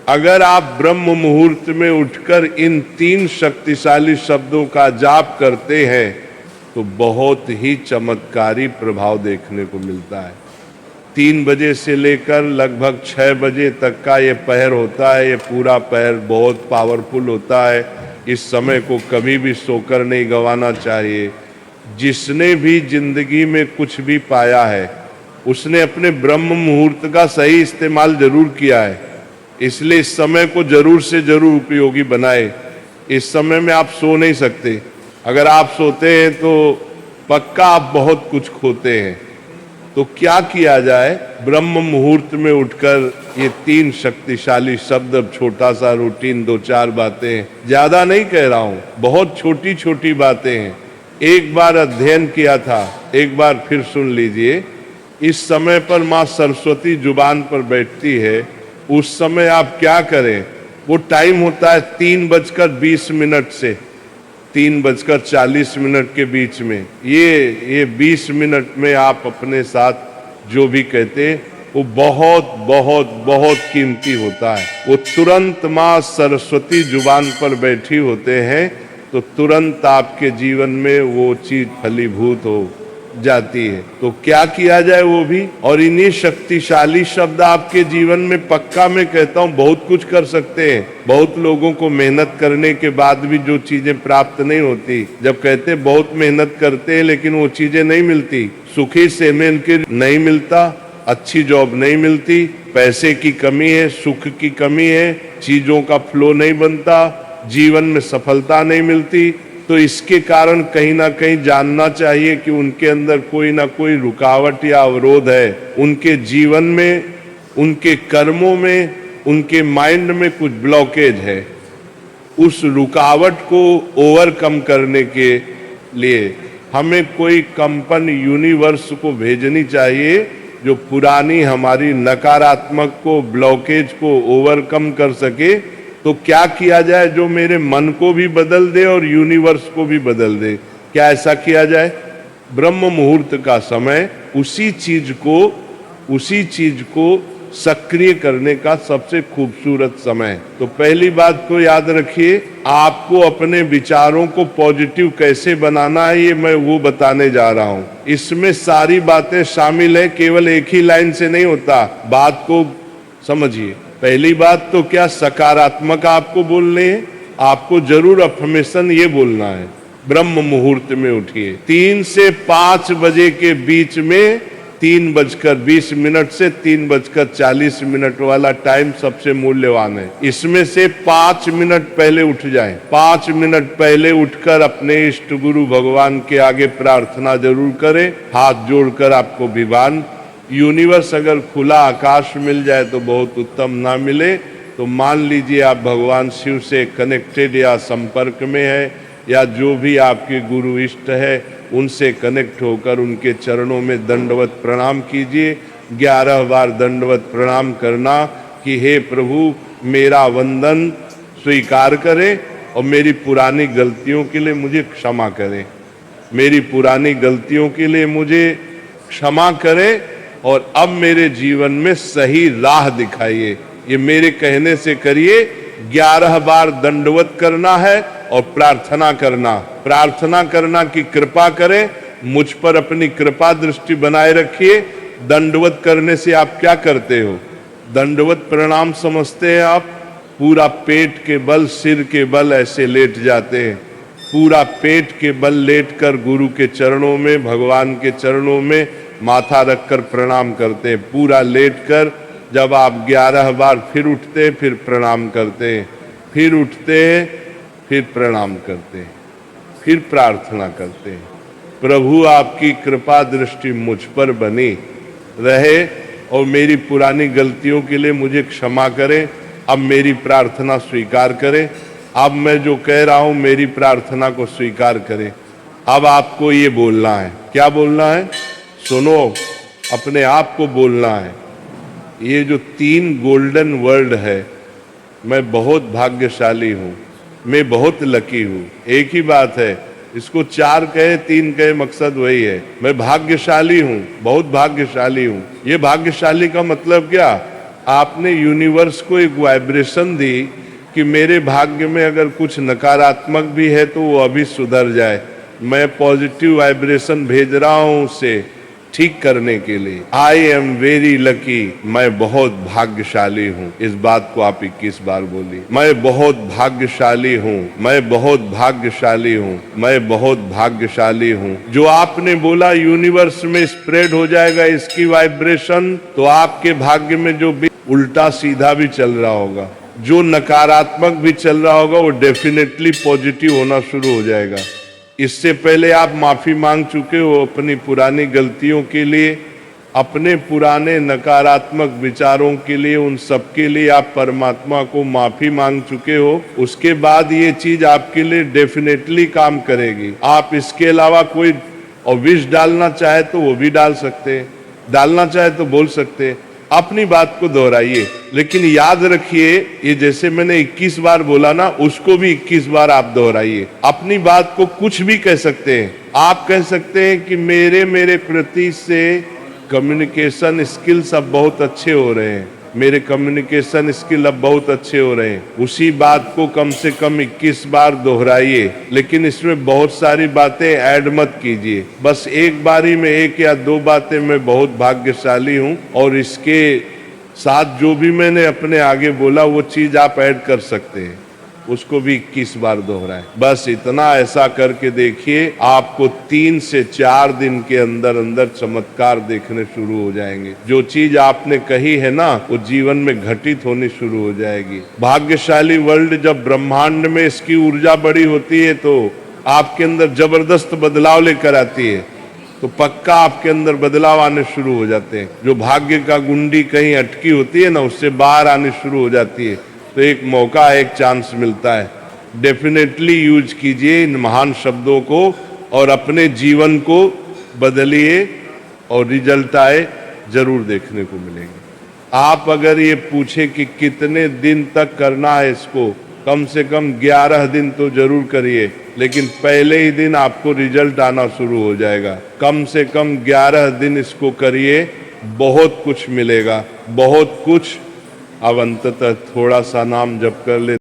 अगर आप ब्रह्म मुहूर्त में उठकर इन 3 शक्तिशाली शब्दों का जाप करते हैं तो बहुत ही चमत्कारी प्रभाव देखने को मिलता है। 3 बजे से लेकर लगभग 6 बजे तक का ये पहर होता है, ये पूरा पहर बहुत पावरफुल होता है। इस समय को कभी भी सोकर नहीं गंवाना चाहिए। जिसने भी जिंदगी में कुछ भी पाया है उसने अपने ब्रह्म मुहूर्त का सही इस्तेमाल जरूर किया है, इसलिए इस समय को जरूर से जरूर उपयोगी बनाए। इस समय में आप सो नहीं सकते, अगर आप सोते हैं तो पक्का आप बहुत कुछ खोते हैं। तो क्या किया जाए? ब्रह्म मुहूर्त में उठकर ये 3 शक्तिशाली शब्द, छोटा सा रूटीन, 2-4 बातें, ज्यादा नहीं कह रहा हूं, बहुत छोटी छोटी बातें हैं। एक बार अध्ययन किया था, एक बार फिर सुन लीजिए। इस समय पर माँ सरस्वती जुबान पर बैठती है, उस समय आप क्या करें? वो टाइम होता है 3:20 से 3:40 के बीच में। ये 20 मिनट में आप अपने साथ जो भी कहते हैं वो बहुत बहुत बहुत कीमती होता है। वो तुरंत माँ सरस्वती जुबान पर बैठी होते हैं तो तुरंत आपके जीवन में वो चीज फलीभूत हो जाती है। तो क्या किया जाए वो भी, और इन्हीं शक्तिशाली शब्द आपके जीवन में, पक्का मैं कहता हूँ, बहुत कुछ कर सकते हैं। बहुत लोगों को मेहनत करने के बाद भी जो चीजें प्राप्त नहीं होती, जब कहते हैं बहुत मेहनत करते हैं लेकिन वो चीजें नहीं मिलती, सुखी सेमेन की नहीं मिलता, अच्छी जॉब नहीं मिलती, पैसे की कमी है, सुख की कमी है, चीजों का फ्लो नहीं बनता, जीवन में सफलता नहीं मिलती, तो इसके कारण कहीं ना कहीं जानना चाहिए कि उनके अंदर कोई ना कोई रुकावट या अवरोध है। उनके जीवन में, उनके कर्मों में, उनके माइंड में कुछ ब्लॉकेज है। उस रुकावट को ओवरकम करने के लिए हमें कोई कंपन यूनिवर्स को भेजनी चाहिए जो पुरानी हमारी नकारात्मक को, ब्लॉकेज को ओवरकम कर सके। तो क्या किया जाए जो मेरे मन को भी बदल दे और यूनिवर्स को भी बदल दे? क्या ऐसा किया जाए? ब्रह्म मुहूर्त का समय उसी चीज को सक्रिय करने का सबसे खूबसूरत समय है। तो पहली बात को याद रखिए, आपको अपने विचारों को पॉजिटिव कैसे बनाना है ये मैं वो बताने जा रहा हूँ। इसमें सारी बातें शामिल है, केवल एक ही लाइन से नहीं होता। बात को समझिए। पहली बात तो क्या सकारात्मक आपको बोलने हैं, आपको जरूर अफर्मेशन ये बोलना है। ब्रह्म मुहूर्त में उठिए 3 से 5 बजे के बीच में, 3:20 से 3:40 वाला टाइम सबसे मूल्यवान है। इसमें से 5 मिनट पहले उठ जाएं। 5 मिनट पहले उठकर अपने इष्ट गुरु भगवान के आगे प्रार्थना जरूर करें, हाथ जोड़कर आपको विवान। यूनिवर्स अगर खुला आकाश मिल जाए तो बहुत उत्तम, ना मिले तो मान लीजिए आप भगवान शिव से कनेक्टेड या संपर्क में है, या जो भी आपके गुरु इष्ट है उनसे कनेक्ट होकर उनके चरणों में दंडवत प्रणाम कीजिए। 11 बार दंडवत प्रणाम करना कि हे प्रभु, मेरा वंदन स्वीकार करें और मेरी पुरानी गलतियों के लिए मुझे क्षमा करें, मेरी पुरानी गलतियों के लिए मुझे क्षमा करें और अब मेरे जीवन में सही राह दिखाइए। ये मेरे कहने से करिए। 11 बार दंडवत करना है और प्रार्थना करना कि कृपा करें, मुझ पर अपनी कृपा दृष्टि बनाए रखिए। दंडवत करने से आप क्या करते हो? दंडवत प्रणाम समझते हैं आप? पूरा पेट के बल, सिर के बल ऐसे लेट जाते हैं, पूरा पेट के बल लेटकर गुरु के चरणों में, भगवान के चरणों में माथा रखकर प्रणाम करते हैं। पूरा लेटकर जब आप 11 बार फिर उठते, फिर प्रणाम करते हैं, फिर उठते हैं, फिर प्रणाम करते हैं, फिर प्रार्थना करते हैं, प्रभु आपकी कृपा दृष्टि मुझ पर बनी रहे और मेरी पुरानी गलतियों के लिए मुझे क्षमा करें। अब मेरी प्रार्थना स्वीकार करें। अब मैं जो कह रहा हूँ मेरी प्रार्थना को स्वीकार करें। अब आपको ये बोलना है। क्या बोलना है? सुनो, अपने आप को बोलना है। ये जो 3 गोल्डन वर्ड है, मैं बहुत भाग्यशाली हूँ, मैं बहुत लकी हूँ। एक ही बात है, इसको 4 कहे 3 कहे मकसद वही है। मैं भाग्यशाली हूँ, बहुत भाग्यशाली हूँ। ये भाग्यशाली का मतलब क्या? आपने यूनिवर्स को एक वाइब्रेशन दी कि मेरे भाग्य में अगर कुछ नकारात्मक भी है तो वो अभी सुधर जाए। मैं पॉजिटिव वाइब्रेशन भेज रहा हूं उसे ठीक करने के लिए। आई एम वेरी लकी, मैं बहुत भाग्यशाली हूँ। इस बात को आप 21 बार बोलिए। मैं बहुत भाग्यशाली हूँ, मैं बहुत भाग्यशाली हूँ, मैं बहुत भाग्यशाली हूँ। जो आपने बोला यूनिवर्स में स्प्रेड हो जाएगा इसकी वाइब्रेशन, तो आपके भाग्य में जो भी उल्टा सीधा भी चल रहा होगा, जो नकारात्मक भी चल रहा होगा, वो डेफिनेटली पॉजिटिव होना शुरू हो जाएगा। इससे पहले आप माफी मांग चुके हो अपनी पुरानी गलतियों के लिए, अपने पुराने नकारात्मक विचारों के लिए, उन सब के लिए आप परमात्मा को माफी मांग चुके हो। उसके बाद ये चीज आपके लिए डेफिनेटली काम करेगी। आप इसके अलावा कोई और विष डालना चाहे तो वो भी डाल सकते हैं, डालना चाहे तो बोल सकते हैं। अपनी बात को दोहराइए, लेकिन याद रखिए ये जैसे मैंने 21 बार बोला ना, उसको भी 21 बार आप दोहराइए। अपनी बात को कुछ भी कह सकते हैं। आप कह सकते हैं कि मेरे प्रति से कम्युनिकेशन स्किल्स अब बहुत अच्छे हो रहे हैं, मेरे कम्युनिकेशन स्किल अब बहुत अच्छे हो रहे हैं। उसी बात को कम से कम 21 बार दोहराइए, लेकिन इसमें बहुत सारी बातें ऐड मत कीजिए। बस एक बारी में 1 या 2 बातें मैं बहुत भाग्यशाली हूँ, और इसके साथ जो भी मैंने अपने आगे बोला वो चीज आप ऐड कर सकते हैं, उसको भी 21 बार दोहराएं। बस इतना ऐसा करके देखिए, आपको 3 से 4 दिन के अंदर अंदर चमत्कार देखने शुरू हो जाएंगे। जो चीज आपने कही है ना, वो जीवन में घटित होनी शुरू हो जाएगी। भाग्यशाली वर्ल्ड जब ब्रह्मांड में इसकी ऊर्जा बड़ी होती है तो आपके अंदर जबरदस्त बदलाव लेकर आती है, तो पक्का आपके अंदर बदलाव आने शुरू हो जाते हैं। जो भाग्य का गुंडी कहीं अटकी होती है ना, उससे बाहर आने शुरू हो जाती है। तो एक मौका, एक चांस मिलता है। डेफिनेटली यूज कीजिए इन महान शब्दों को और अपने जीवन को बदलिए, और रिजल्ट आए जरूर देखने को मिलेंगे। आप अगर ये पूछे कि कितने दिन तक करना है इसको, कम से कम 11 दिन तो जरूर करिए, लेकिन पहले ही दिन आपको रिजल्ट आना शुरू हो जाएगा। कम से कम 11 दिन इसको करिए, बहुत कुछ मिलेगा, बहुत कुछ। अब अंततः थोड़ा सा नाम जप कर ले।